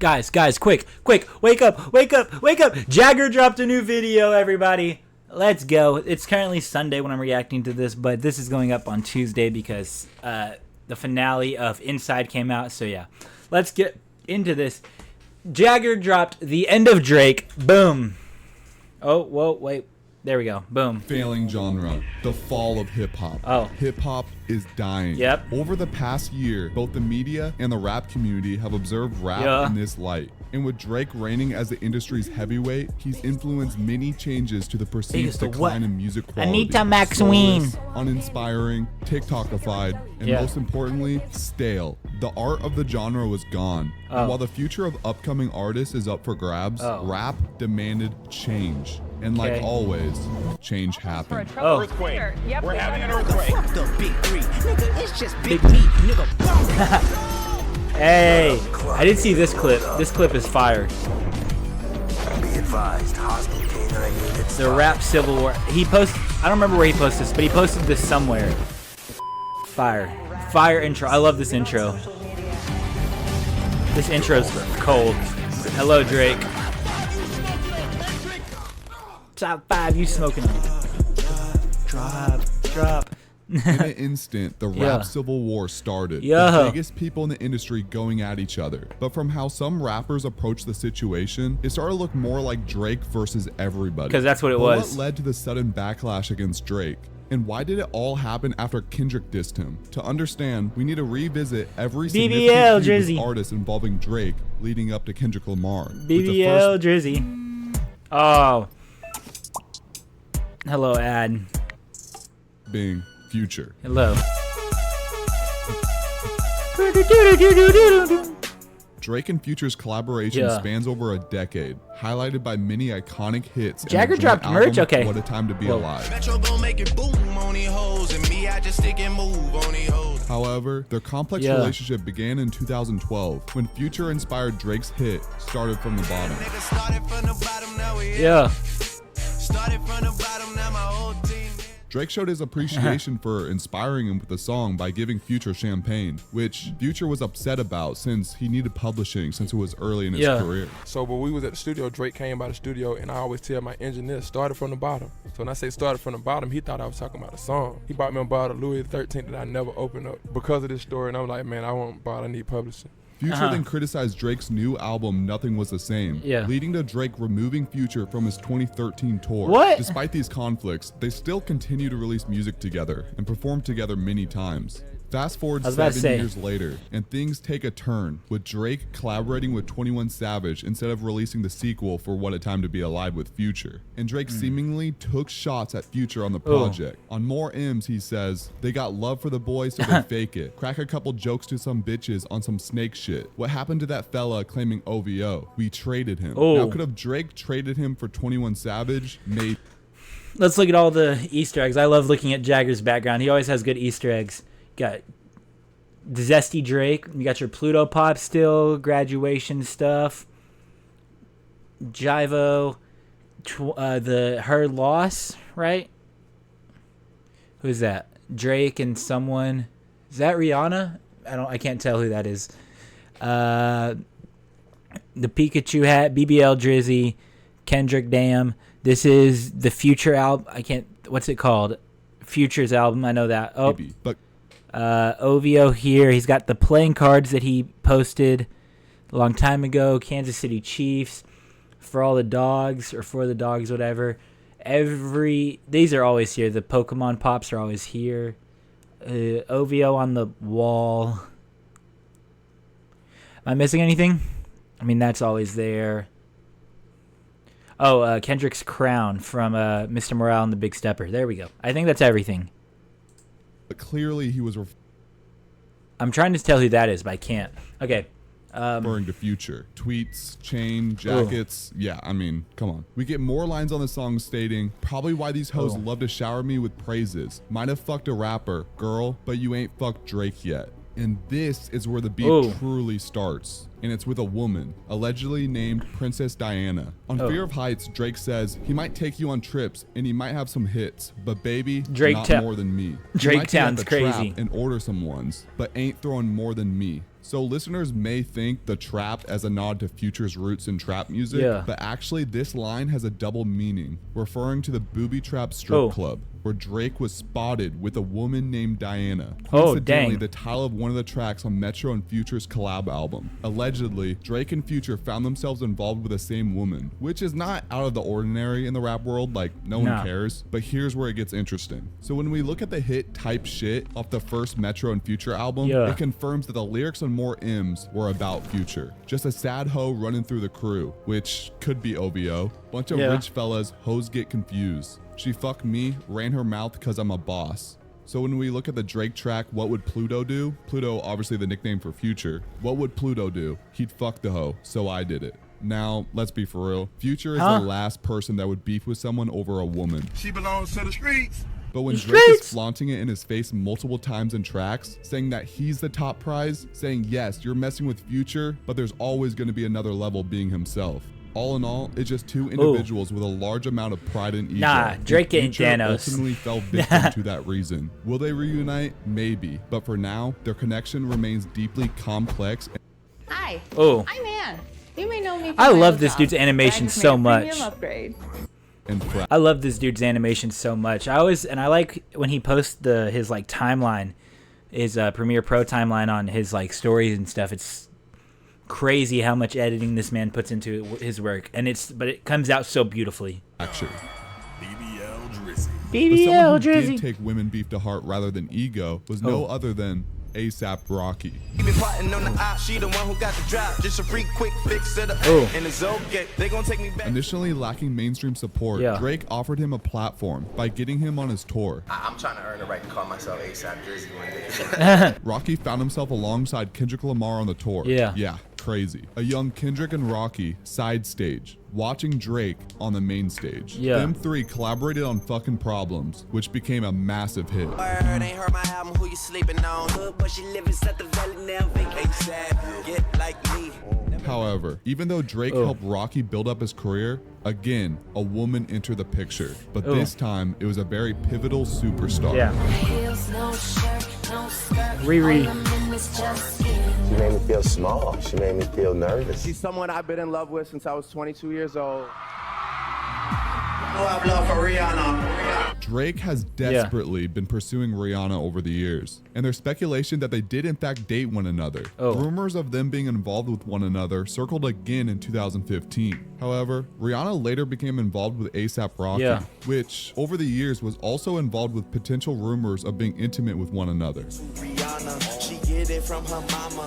Guys, quick, wake up. Jagger dropped a new video, everybody. Let's go. It's currently Sunday when I'm reacting to this, but this is going up on Tuesday because the finale of Inside came out. So yeah, let's get into this. Jagger dropped The End of Drake. Boom. Oh, whoa, wait. There we go. Boom. Failing genre. The fall of hip-hop. Oh. Hip-hop is dying. Yep. Over the past year, both the media and the rap community have observed rap in this light. And with Drake reigning as the industry's heavyweight, he's influenced many changes to the perceived decline in music quality. Anita Maxwell. Uninspiring, TikTokified, and most importantly, stale. The art of the genre was gone. And while the future of upcoming artists is up for grabs, rap demanded change. And like always, change happened. Oh. Earthquake. Yep, we're having an earthquake. The big three. Nigga, it's just big me. Nigga, Hey, I did see this clip. This clip is fire. Be advised, hostile canine units. The rap civil war. He posted, I don't remember where he posted this, but he posted this somewhere. Fire intro. I love this intro. This intro's cold. Hello, Drake. Top 5, you smoking. Drop. In an instant, the rap civil war started. Yo. The biggest people in the industry going at each other. But from how some rappers approached the situation, it started to look more like Drake versus everybody. Because that's what it was. What led to the sudden backlash against Drake? And why did it all happen after Kendrick dissed him? To understand, we need to revisit every significant feud with artists involving Drake leading up to Kendrick Lamar. BBL Drizzy. Oh. Hello, ad. Being Future. Hello. Drake and Future's collaboration spans over a decade, highlighted by many iconic hits. Jagger dropped merch? Okay. What a time to be alive. However, their complex relationship began in 2012 when Future inspired Drake's hit, Started From the Bottom. Yeah. Drake showed his appreciation for inspiring him with the song by giving Future champagne, which Future was upset about since he needed publishing since it was early in his career. So when we was at the studio, Drake came by the studio, and I always tell my engineer, started from the bottom. So when I say started from the bottom, he thought I was talking about a song. He bought me a bottle of Louis XIII that I never opened up because of this story, and I'm like, man, I want a bottle, I need publishing. Future then criticized Drake's new album, Nothing Was the Same, leading to Drake removing Future from his 2013 tour. What? Despite these conflicts, they still continue to release music together and perform together many times. Fast forward 7 years later, and things take a turn, with Drake collaborating with 21 Savage instead of releasing the sequel for What a Time to Be Alive with Future. And Drake seemingly took shots at Future on the project. On More M's, he says, they got love for the boy, so they fake it. Crack a couple jokes to some bitches on some snake shit. What happened to that fella claiming OVO? We traded him. Now, could have Drake traded him for 21 Savage? Maybe. Let's look at all the Easter eggs. I love looking at Jagger's background. He always has good Easter eggs. Got Zesty Drake. You got your Pluto Pop still, graduation stuff. Jivo, her loss, right? Who's that? Drake and someone. Is that Rihanna? I can't tell who that is. The Pikachu hat, BBL Drizzy, Kendrick Damn. This is the Future album. What's it called? Future's album. I know that. Oh. Maybe, but OVO here. He's got the playing cards that he posted a long time ago. Kansas City Chiefs, For All the Dogs, or For the Dogs, whatever. These are always here. The Pokemon Pops are always here. OVO on the wall. Am I missing anything? I mean, that's always there. Oh, Kendrick's crown from Mr. Morale and the Big Stepper. There we go. I think that's everything. But clearly he was I'm trying to tell who that is, but I can't. Okay. referring to Future. Tweets, chain, jackets. Yeah, I mean, come on. We get more lines on the song stating, probably why these hoes love to shower me with praises. Might have fucked a rapper, girl, but you ain't fucked Drake yet. And this is where the beef truly starts. And it's with a woman, allegedly named Princess Diana. On Fear of Heights, Drake says, he might take you on trips and he might have some hits, but baby, not more than me. Drake sounds crazy. And order some ones, but ain't throwing more than me. So listeners may think the trap as a nod to Future's roots in trap music, but actually this line has a double meaning, referring to the Booby Trap strip club, where Drake was spotted with a woman named Diana. Coincidentally, the title of one of the tracks on Metro and Future's collab album. Allegedly, Drake and Future found themselves involved with the same woman, which is not out of the ordinary in the rap world, like no one cares. But here's where it gets interesting. So when we look at the hit Type Shit off the first Metro and Future album, it confirms that the lyrics on More M's were about Future. Just a sad hoe running through the crew, which could be OVO. Bunch of rich fellas, hoes get confused. She fucked me, ran her mouth cause I'm a boss. So when we look at the Drake track, What Would Pluto Do? Pluto, obviously the nickname for Future. What would Pluto do? He'd fuck the hoe, so I did it. Now, let's be for real. Future is the last person that would beef with someone over a woman. She belongs to the streets. But when Drake is flaunting it in his face multiple times in tracks, saying that he's the top prize, saying yes, you're messing with Future, but there's always going to be another level being himself. All in all, it's just two individuals with a large amount of pride and ego. Nah, Drake ain't Thanos. Ultimately fell victim to that reason. Will they reunite? Maybe. But for now, their connection remains deeply complex. Hi. Oh. I'm Ann. You may know me from I my love old this job, dude's but I animation just so made a much. premium upgrade. I love this dude's animation so much. I like when he posts his like timeline, his Premiere Pro timeline on his like stories and stuff. It's crazy how much editing this man puts into his work, and but it comes out so beautifully. Actually, BBL Drizzy. BBL Drizzy. Did take women beef to heart rather than ego was no other than ASAP Rocky. Initially lacking mainstream support, Drake offered him a platform by getting him on his tour. I'm trying to earn the right to call myself ASAP Drizzy one day. Rocky found himself alongside Kendrick Lamar on the tour. Yeah, crazy. A young Kendrick and Rocky side stage, watching Drake on the main stage. Them three collaborated on Fucking Problems, which became a massive hit. However, even though Drake helped Rocky build up his career, again, a woman entered the picture. But this time, it was a very pivotal superstar. Riri. She made me feel small. She made me feel nervous. She's someone I've been in love with since I was 22 years old. I have love for Rihanna. Drake has desperately been pursuing Rihanna over the years, and there's speculation that they did in fact date one another. Rumors of them being involved with one another circled again in 2015. However, Rihanna later became involved with ASAP Rocky, which over the years was also involved with potential rumors of being intimate with one another.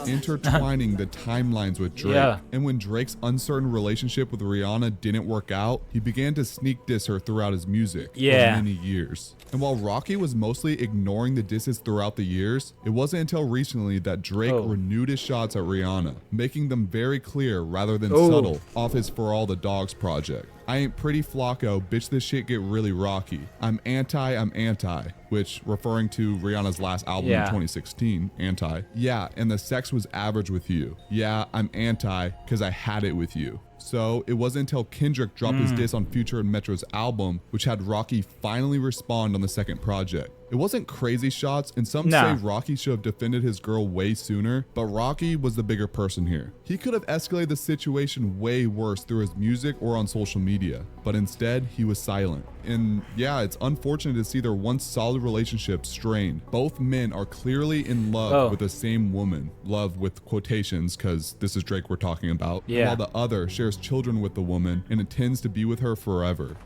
Intertwining the timelines with Drake. And when Drake's uncertain relationship with Rihanna didn't work out, he began to sneak diss her throughout his music for many years. And while Rocky was mostly ignoring the disses throughout the years, it wasn't until recently that Drake renewed his shots at Rihanna, making them very clear rather than subtle off his For All the Dogs project. I ain't pretty Flocko, bitch this shit get really rocky. I'm anti, which referring to Rihanna's last album in 2016, Anti. Yeah, and the sex was average with you. Yeah, I'm anti, cause I had it with you. So it wasn't until Kendrick dropped his diss on Future and Metro's album, which had Rocky finally respond on the second project. It wasn't crazy shots, and some say Rocky should have defended his girl way sooner, but Rocky was the bigger person here. He could have escalated the situation way worse through his music or on social media, but instead he was silent. And yeah, it's unfortunate to see their once solid relationship strained. Both men are clearly in love with the same woman. Love with quotations, because this is Drake we're talking about. While the other shares children with the woman and intends to be with her forever.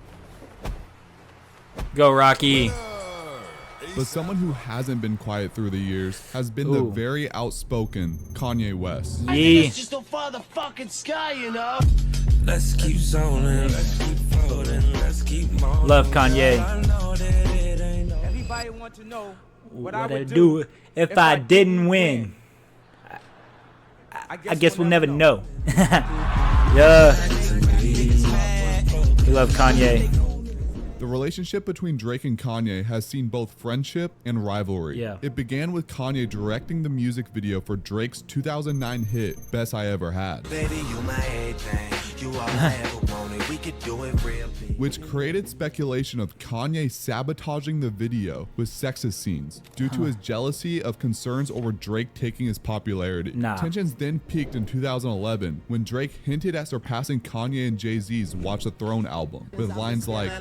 Go Rocky. But someone who hasn't been quiet through the years has been the very outspoken Kanye West. It's just a motherfucking sky, you know. Let's keep zoning, let's keep floating, let's keep moving. Love Kanye. Everybody want to know what I would do if I didn't win. I guess we'll never know. We love Kanye. The relationship between Drake and Kanye has seen both friendship and rivalry. Yeah. It began with Kanye directing the music video for Drake's 2009 hit, Best I Ever Had. Baby, you my everything. You all I ever wanted. We could do it real big. Which created speculation of Kanye sabotaging the video with sexist scenes due to his jealousy of concerns over Drake taking his popularity. Nah. Tensions then peaked in 2011 when Drake hinted at surpassing Kanye and Jay-Z's Watch the Throne album with lines like,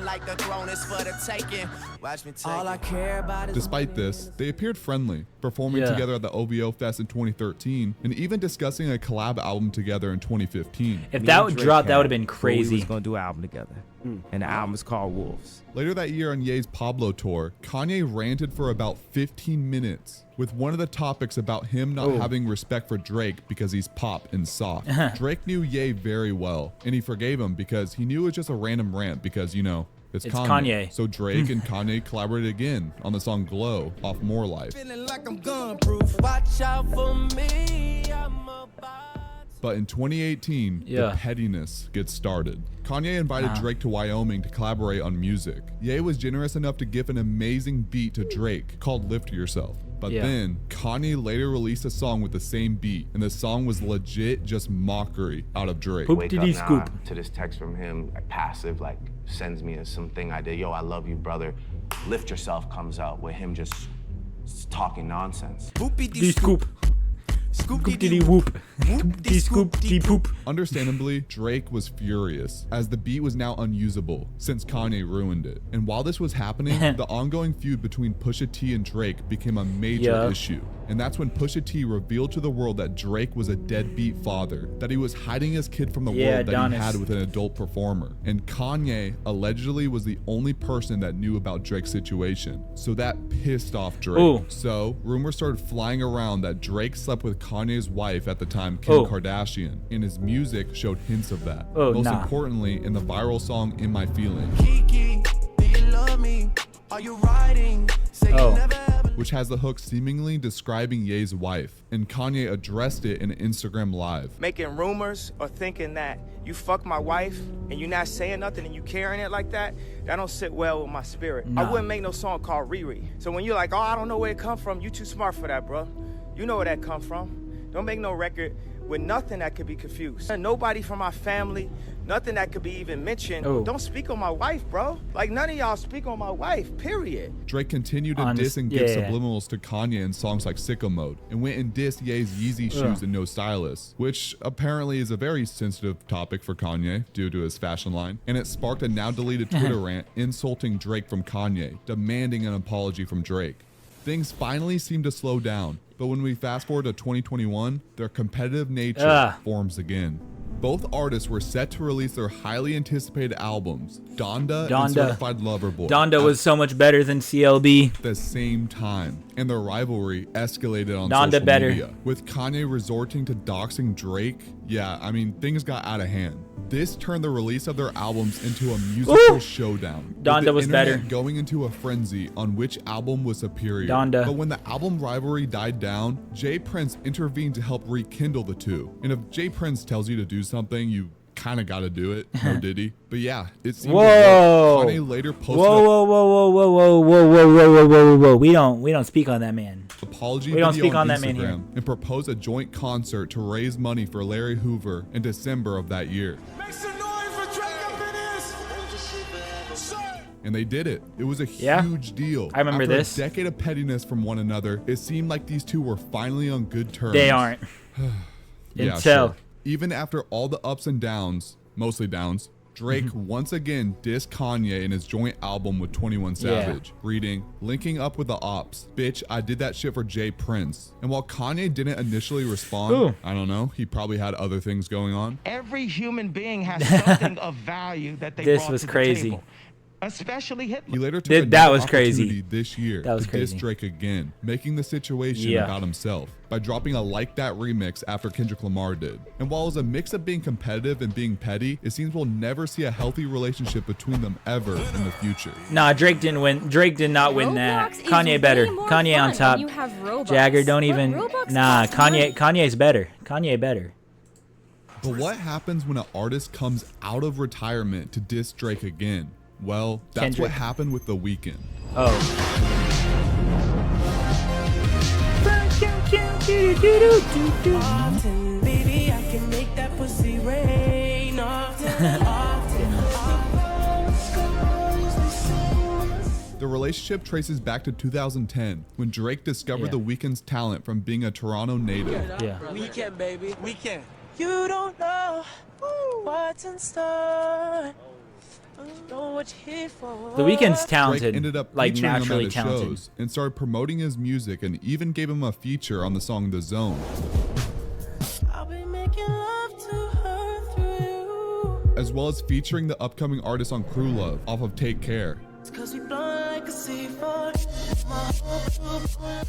All I care about is despite this, they appeared friendly, performing together at the OVO Fest in 2013 and even discussing a collab album together in 2015. If that would drop, that would have been We crazy. was gonna do an album together, and the album is called Wolves. Later that year on Ye's Pablo tour, Kanye ranted for about 15 minutes with one of the topics about him not having respect for Drake because he's pop and soft. Drake knew Ye very well, and he forgave him because he knew it was just a random rant because, you know, it's Kanye. So Drake and Kanye collaborated again on the song Glow off More Life. feeling like I'm gun-proof. Watch out for me. I'm But in 2018, the pettiness gets started. Kanye invited Drake to Wyoming to collaborate on music. Ye was generous enough to give an amazing beat to Drake called Lift Yourself. But then, Kanye later released a song with the same beat, and the song was legit just mockery out of Drake. Wake up now to this text from him, like passive, like sends me as something I did. Yo, I love you, brother. Lift Yourself comes out with him just talking nonsense. Scoop. Scoop-dee whoop. Scoop-dee poop. Understandably, Drake was furious, as the beat was now unusable, since Kanye ruined it. And while this was happening, the ongoing feud between Pusha T and Drake became a major issue. And that's when Pusha T revealed to the world that Drake was a deadbeat father, that he was hiding his kid from the world that he had with an adult performer. And Kanye allegedly was the only person that knew about Drake's situation. So that pissed off Drake. So rumors started flying around that Drake slept with Kanye's wife at the time, Kim Kardashian, and his music showed hints of that. Most importantly, in the viral song In My Feelings. Kiki, do you love me? Are you riding? Say you never ever. Which has the hook seemingly describing Ye's wife, and Kanye addressed it in an Instagram live. Making rumors or thinking that you fuck my wife and you not saying nothing and you carrying it like that, that don't sit well with my spirit. I wouldn't make no song called Riri. So when you're like, oh, I don't know where it come from, you too smart for that, bro. You know where that come from. Don't make no record with nothing that could be confused. And nobody from my family, nothing that could be even mentioned. Don't speak on my wife, bro. Like, none of y'all speak on my wife, period. Drake continued to diss and give subliminals to Kanye in songs like Sicko Mode, and went and dissed Ye's Yeezy shoes and No Stylist, which apparently is a very sensitive topic for Kanye due to his fashion line. And it sparked a now deleted Twitter rant insulting Drake from Kanye, demanding an apology from Drake. Things finally seem to slow down, but when we fast forward to 2021, their competitive nature forms again. Both artists were set to release their highly anticipated albums, Donda and Certified Lover Boy. Donda was so much better than CLB. At the same time, and their rivalry escalated on Donda social better. media. With Kanye resorting to doxing Drake, I mean, things got out of hand. This turned the release of their albums into a musical showdown. Donda was better. Going into a frenzy on which album was superior. Donda. But when the album rivalry died down, Jay Prince intervened to help rekindle the two. And if Jay Prince tells you to do something, you kind of got to do it. No diddy. But yeah, it seemed Kanye later posted Whoa. We don't speak on that man. Apology we don't video speak on that man here. And proposed a joint concert to raise money for Larry Hoover in December of that year. Make some noise for Drake up in this. And they did it. It was a huge deal. I remember After this. a decade of pettiness from one another, it seemed like these two were finally on good terms. They aren't. Yeah, sure. Even after all the ups and downs, mostly downs, Drake once again dissed Kanye in his joint album with 21 Savage, reading, linking up with the ops, bitch, I did that shit for Jay Prince. And while Kanye didn't initially respond, I don't know, he probably had other things going on. Every human being has something of value that they brought to the table. Especially Hitler. He later took that was crazy this year to diss Drake again, making the situation about himself by dropping a Like That remix after Kendrick Lamar did. And while it was a mix of being competitive and being petty, it seems we'll never see a healthy relationship between them ever in the future. Nah, Drake didn't win. Drake did not win that. Kanye better. Kanye on top. Jagger, don't even. Nah, Kanye's better. Kanye better. But what happens when an artist comes out of retirement to diss Drake again? Well, that's Kendrick. what happened with The Weeknd. Oh. Often, baby, I can make that pussy rain. The relationship traces back to 2010 when Drake discovered The Weeknd's talent from being a Toronto native. Yeah. Weeknd, baby. Weeknd. You don't know what's in store. Know what you're here for. The Weeknd's talented. Drake ended up like featuring him naturally at his talented. shows and started promoting his music and even gave him a feature on the song The Zone. I'll be making love to her through you. As well as featuring the upcoming artist on Crew Love off of Take Care. Cause we blow like a C4.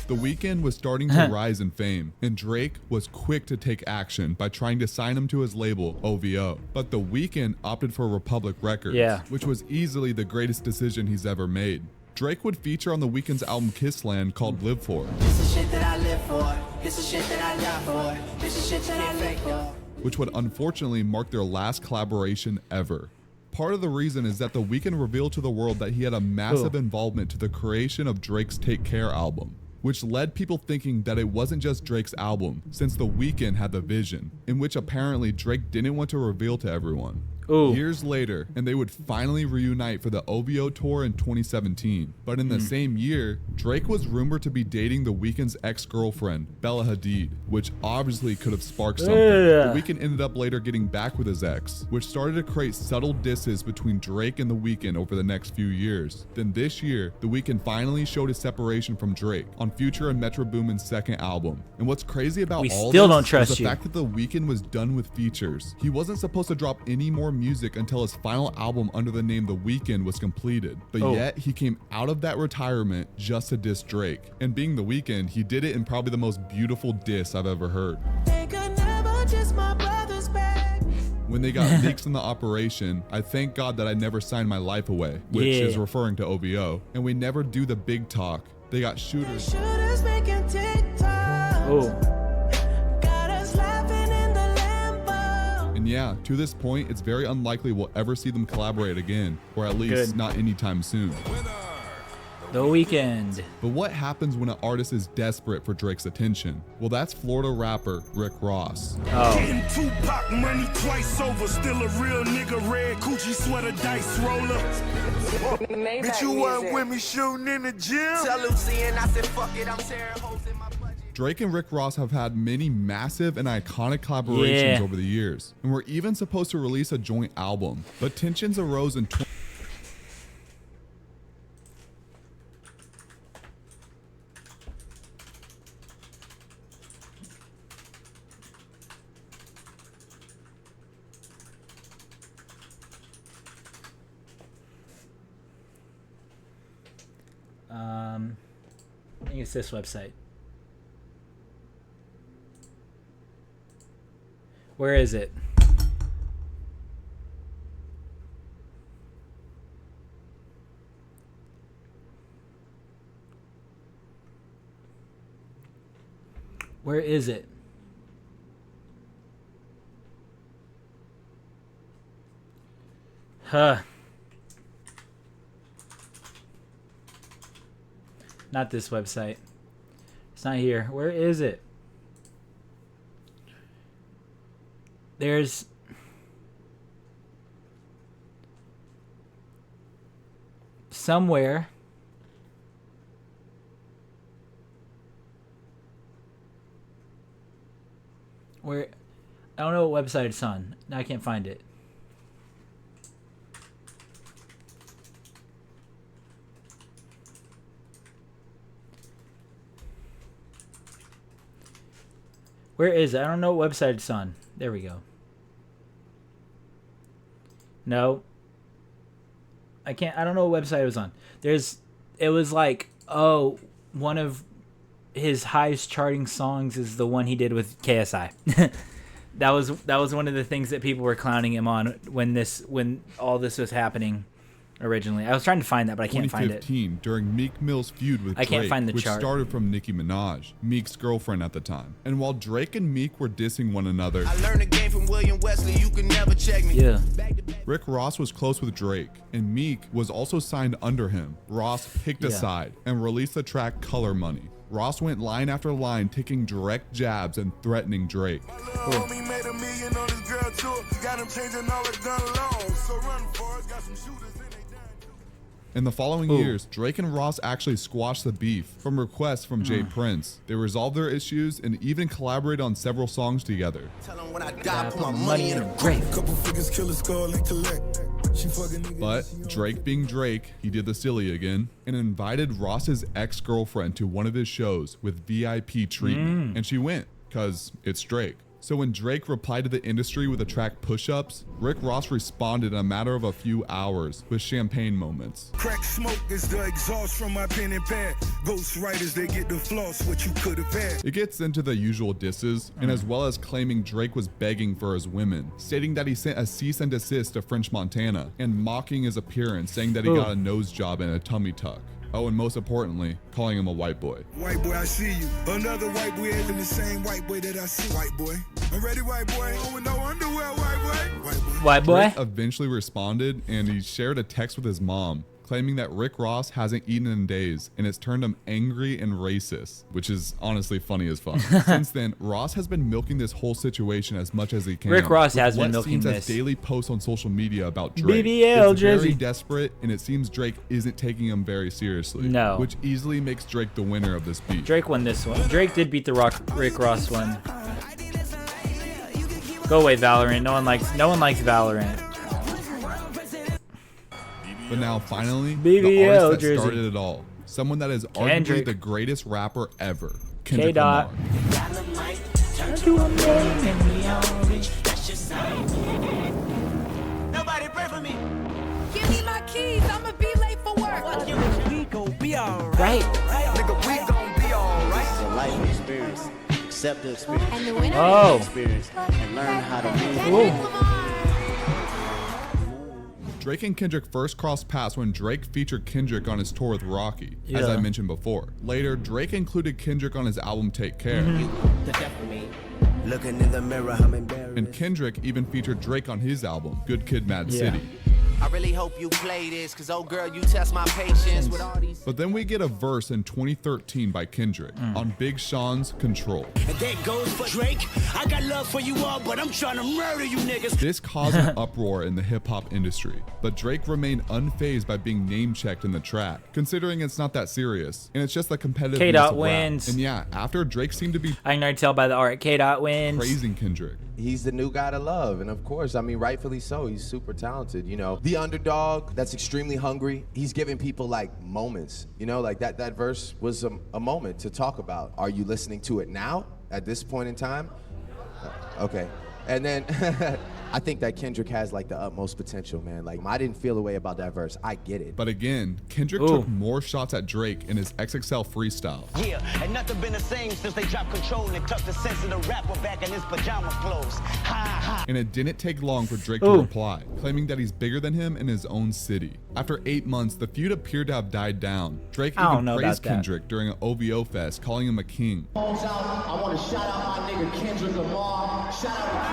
The Weeknd was starting to rise in fame, and Drake was quick to take action by trying to sign him to his label, OVO. But The Weeknd opted for Republic Records, which was easily the greatest decision he's ever made. Drake would feature on The Weeknd's album Kissland called Live For. This is shit that I live for. This is shit that I die for. This is shit that I live for. Which would unfortunately mark their last collaboration ever. Part of the reason is that The Weeknd revealed to the world that he had a massive involvement to the creation of Drake's Take Care album, which led people thinking that it wasn't just Drake's album, since The Weeknd had the vision, in which apparently Drake didn't want to reveal to everyone. Years later, and they would finally reunite for the OVO tour in 2017. But in the same year, Drake was rumored to be dating The Weeknd's ex-girlfriend, Bella Hadid, which obviously could have sparked something. The Weeknd ended up later getting back with his ex, which started to create subtle disses between Drake and The Weeknd over the next few years. Then this year, The Weeknd finally showed his separation from Drake on Future and Metro Boomin's second album. And what's crazy about all this is the fact that The Weeknd was done with features. He wasn't supposed to drop any more music until his final album under the name The Weeknd was completed, but yet he came out of that retirement just to diss Drake. And being The Weeknd, he did it in probably the most beautiful diss I've ever heard. When they got leaks in the operation, I thank God that I never signed my life away, which is referring to OVO, and we never do the big talk. They got shooters. And yeah, to this point, it's very unlikely we'll ever see them collaborate again, or at least not anytime soon. The Weeknd. But what happens when an artist is desperate for Drake's attention? Well, that's Florida rapper Rick Ross. Getting Tupac money twice over, still a real nigga, red Gucci sweater, dice roller. Bitch, you weren't with me shooting in the gym. Tell Lucy and I said, fuck it, I'm tearing holes in my budget. Drake and Rick Ross have had many massive and iconic collaborations over the years, and were even supposed to release a joint album, but tensions arose in I think it's this website. Where is it? Where is it? Huh. Not this website. It's not here. Where is it? There's somewhere where I don't know what website it's on. Now I can't find it. Where is it? I don't know what website it's on. There we go. No. I can't. I don't know what website it was on. It was like, oh, one of his highest charting songs is the one he did with KSI. that was one of the things that people were clowning him on when all this was happening originally. I was trying to find that, but I can't find it. 2015, during Meek Mill's feud with Drake, can't find the which chart. started from Nicki Minaj, Meek's girlfriend at the time. And while Drake and Meek were dissing one another, I learned a game from William Wesley, you can never check me. Yeah. Rick Ross was close with Drake, and Meek was also signed under him. Ross picked a side and released the track Color Money. Ross went line after line, taking direct jabs and threatening Drake. In the following years, Drake and Ross actually squashed the beef from requests from Jay Prince. They resolved their issues and even collaborated on several songs together. But Drake being Drake, he did the silly again and invited Ross's ex-girlfriend to one of his shows with VIP treatment. And she went, cause it's Drake. So when Drake replied to the industry with the track Push-Ups, Rick Ross responded in a matter of a few hours with champagne moments. Crack smoke is the exhaust from my pen and pad. Ghost writers, they get the floss what you could have had. It gets into the usual disses, and as well as claiming Drake was begging for his women, stating that he sent a cease and desist to French Montana, and mocking his appearance, saying that he got a nose job and a tummy tuck. Oh, and most importantly, calling him a white boy. White boy, I see you. Another white boy in the same white boy that I see. White boy. I'm ready, white boy. Oh, with no underwear, white boy. White boy. Drake eventually responded, and he shared a text with his mom, claiming that Rick Ross hasn't eaten in days, and it's turned him angry and racist, which is honestly funny as fuck. Since then, Ross has been milking this whole situation as much as he can. Rick Ross has been milking this. As daily posts on social media about Drake. BBL it's Jersey. Very desperate, and it seems Drake isn't taking him very seriously. No. Which easily makes Drake the winner of this beef. Drake won this one. Drake did beat the Rick Ross one. Go away, Valorant. No one likes Valorant. But now, finally, BBL the artist that Jersey. started it all. Someone that is Kendrick. arguably the greatest rapper ever. Kendrick K-Dot. Lamar. Nobody pray for me. Give me my keys. I'ma be late for work. We gon' be alright. Right. Nigga, we gon' be alright. It's a life experience. Accept the experience. And the winner Oh. Experience and learn how to move. Kendrick Lamar. Drake and Kendrick first crossed paths when Drake featured Kendrick on his tour with Rocky, as I mentioned before. Later, Drake included Kendrick on his album Take Care. Looking in the mirror, I'm embarrassed. And Kendrick even featured Drake on his album, Good Kid, Mad City. I really hope you play this, cause oh girl, you test my patience with all these. But then we get a verse in 2013 by Kendrick on Big Sean's Control. And that goes for Drake. I got love for you all, but I'm trying to murder you niggas. This caused an uproar in the hip-hop industry, but Drake remained unfazed by being name-checked in the track, considering it's not that serious, and it's just the competitive K-Dot of rap. wins. And yeah, after Drake seemed to be I can already tell by the art. K-Dot wins. praising Kendrick, He's the new guy to love, and of course, I mean, rightfully so. He's super talented, you know. The underdog that's extremely hungry. He's giving people like moments, you know, like that verse was a moment to talk about. Are you listening to it now at this point in time? Okay, and then I think that Kendrick has like the utmost potential, man. Like I didn't feel a way about that verse. I get it. but again, Kendrick took more shots at Drake in his XXL freestyle. Yeah, and nothing been the same since they dropped Control and tucked the sense of the rapper back in his pajama clothes. Ha ha. And it didn't take long for Drake to reply, claiming that he's bigger than him in his own city. After 8 months, the feud appeared to have died down. Drake even praised Kendrick during an OVO fest, calling him a king. I want to shout out my nigga Kendrick Lamar. Shout out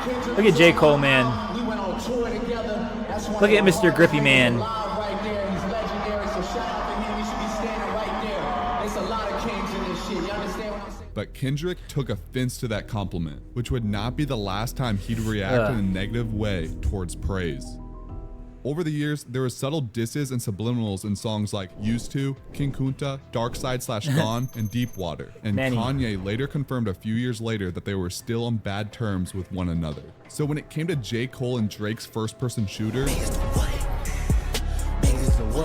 to Kendrick. Look at J. Cole, man. We went on tour together. That's Look at Mr. Grippy, man. Right there. He's legendary, so shout out to him. He should be standing right there. There's a lot of kings in this shit. You understand what I'm saying? But Kendrick took offense to that compliment, which would not be the last time he'd react in a negative way towards praise. Over the years, there were subtle disses and subliminals in songs like Used To, King Kunta, Dark Side / Gone, and Deep Water. And Kanye later confirmed a few years later that they were still on bad terms with one another. So when it came to J. Cole and Drake's first-person shooter,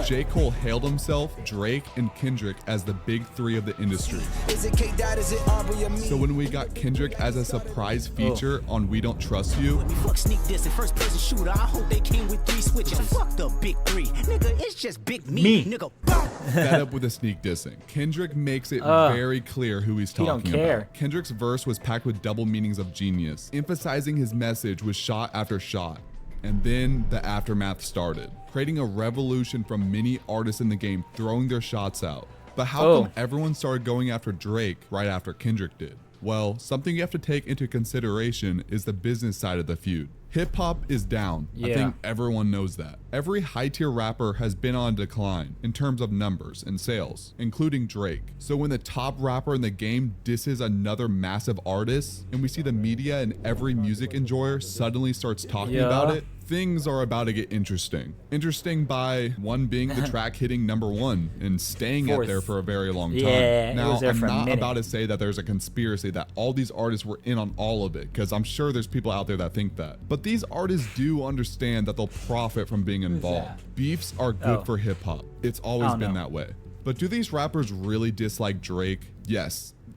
J. Cole hailed himself, Drake, and Kendrick as the big three of the industry. Is it K-Dot, is it Aubrey or me? So when we got Kendrick as a surprise feature on We Don't Trust You, Fuck sneak this and first person shooter. I hope they came with 3 switches. Fuck the big 3. Nigga, it's just big me. Nigga, fed up with the sneak dissing, Kendrick makes it very clear who he's talking about. Kendrick's verse was packed with double meanings of genius, emphasizing his message with shot after shot. And then the aftermath started, creating a revolution from many artists in the game throwing their shots out. But how come everyone started going after Drake right after Kendrick did? Well, something you have to take into consideration is the business side of the feud. Hip hop is down. I think everyone knows that. Every high tier rapper has been on decline in terms of numbers and sales, including Drake. So when the top rapper in the game disses another massive artist, and we see the media and every music enjoyer suddenly starts talking about it, things are about to get interesting. Interesting by one being the track hitting #1 and staying at there for a very long time. Now, I'm not about to say that there's a conspiracy that all these artists were in on all of it, because I'm sure there's people out there that think that. But these artists do understand that they'll profit from being involved. Beefs are good for hip hop. It's always been that way. But do these rappers really dislike Drake?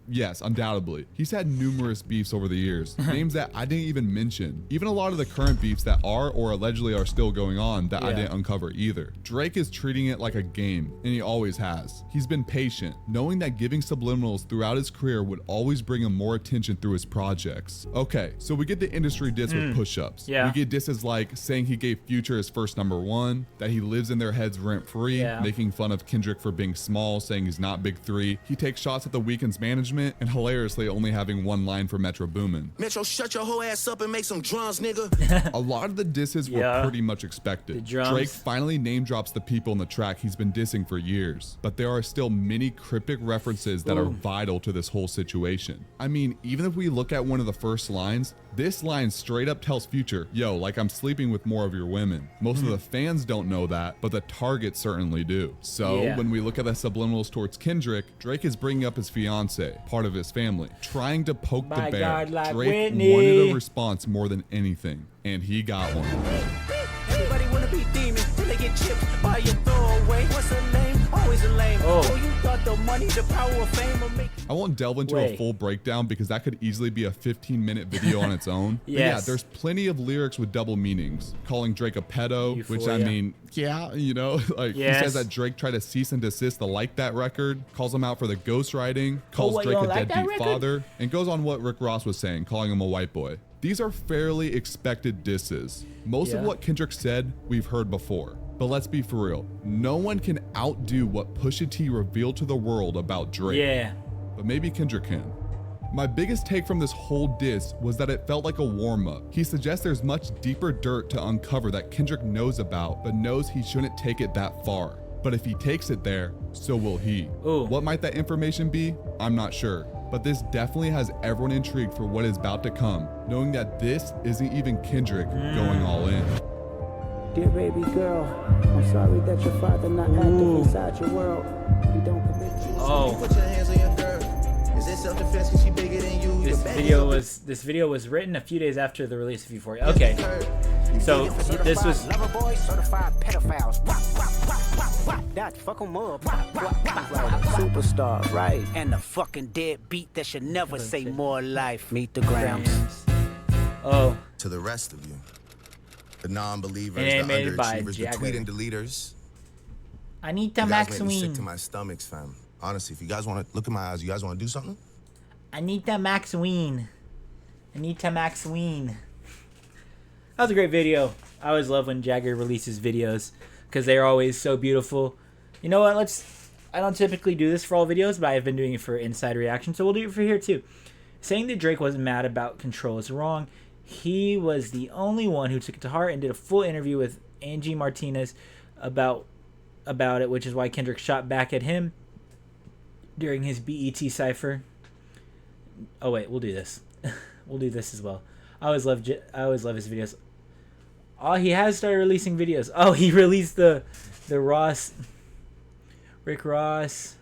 Yes, undoubtedly. He's had numerous beefs over the years, names that I didn't even mention. Even a lot of the current beefs that are or allegedly are still going on that I didn't uncover either. Drake is treating it like a game, and he always has. He's been patient, knowing that giving subliminals throughout his career would always bring him more attention through his projects. Okay, so we get the industry diss with push-ups. We get disses like saying he gave Future his first #1, that he lives in their heads rent-free, making fun of Kendrick for being small, saying he's not big three. He takes shots at the Weeknd's management, and hilariously only having one line for Metro Boomin. Metro, shut your whole ass up and make some drums, nigga. A lot of the disses were pretty much expected. Drake finally name drops the people in the track he's been dissing for years, but there are still many cryptic references that are vital to this whole situation. I mean, even if we look at one of the first lines, this line straight up tells Future, yo, like I'm sleeping with more of your women. Most of the fans don't know that, but the targets certainly do. So when we look at the subliminals towards Kendrick, Drake is bringing up his fiance, part of his family, trying to poke the bear. God, like Drake Whitney wanted a response more than anything, and he got one. Everybody wanna be demons, till they get chipped by your throwaway. What's her name? Always a lame. Oh, you thought the money, the power of fame will make. I won't delve into a full breakdown because that could easily be a 15-minute video on its own. But yeah, there's plenty of lyrics with double meanings, calling Drake a pedo, which I mean, you know, like he says that Drake tried to cease and desist the Like That record, calls him out for the ghostwriting, calls Drake a deadbeat father, and goes on what Rick Ross was saying, calling him a white boy. These are fairly expected disses. Most of what Kendrick said, we've heard before. But let's be for real. No one can outdo what Pusha T revealed to the world about Drake. But maybe Kendrick can. My biggest take from this whole diss was that it felt like a warm-up. He suggests there's much deeper dirt to uncover that Kendrick knows about, but knows he shouldn't take it that far. But if he takes it there, so will he. What might that information be? I'm not sure. But this definitely has everyone intrigued for what is about to come, knowing that this isn't even Kendrick going all in. Dear baby girl, I'm sorry that your father not active inside your world. You don't commit to Put your hands on your girl. Is it self-defense cause she bigger than you? This video was written a few days after the release of Euphoria. Okay. So this was lover boy, certified pedophiles. That fuck 'em up. Superstar, right? And the fucking dead beat that should never say more life. Meet the grams. To the rest of you, the non-believers, the animated by underachievers, the Jagger. tweet and deleters. Anita You guys make me sick Maxween. to my stomach, fam. Honestly, if you guys want to look in my eyes, you guys want to do something? Anita Maxween. Anita Maxween. That was a great video. I always love when Jagger releases videos because they're always so beautiful. You know what? I don't typically do this for all videos, but I've been doing it for Inside Reaction, so we'll do it for here too. Saying that Drake wasn't mad about Control is wrong. He was the only one who took it to heart and did a full interview with Angie Martinez about it, which is why Kendrick shot back at him during his BET cypher. Oh wait, we'll do this. We'll do this as well. I always love his videos. Oh, he has started releasing videos. Oh, he released the Rick Ross.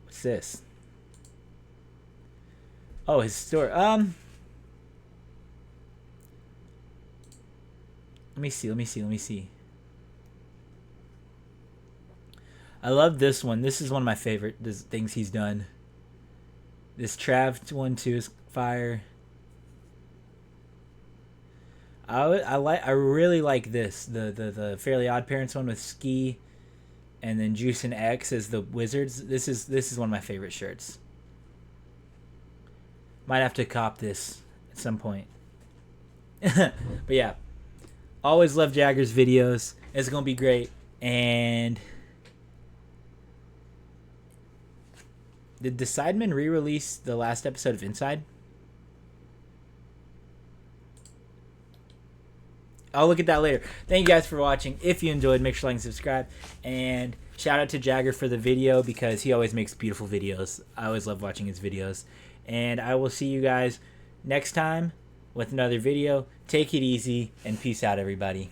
What's this? Oh, his story. Let me see. I love this one. This is one of my favorite things he's done. This Trav one too is fire. I really like this. The Fairly Odd Parents one with Ski, and then Juice and X as the wizards. This is one of my favorite shirts. Might have to cop this at some point. But yeah, always love Jagger's videos. It's gonna be great. And Did the Sidemen re-release the last episode of Inside? I'll look at that later. Thank you guys for watching. If you enjoyed, make sure to like and subscribe. And shout out to Jagger for the video because he always makes beautiful videos. I always love watching his videos. And I will see you guys next time with another video. Take it easy and peace out, everybody.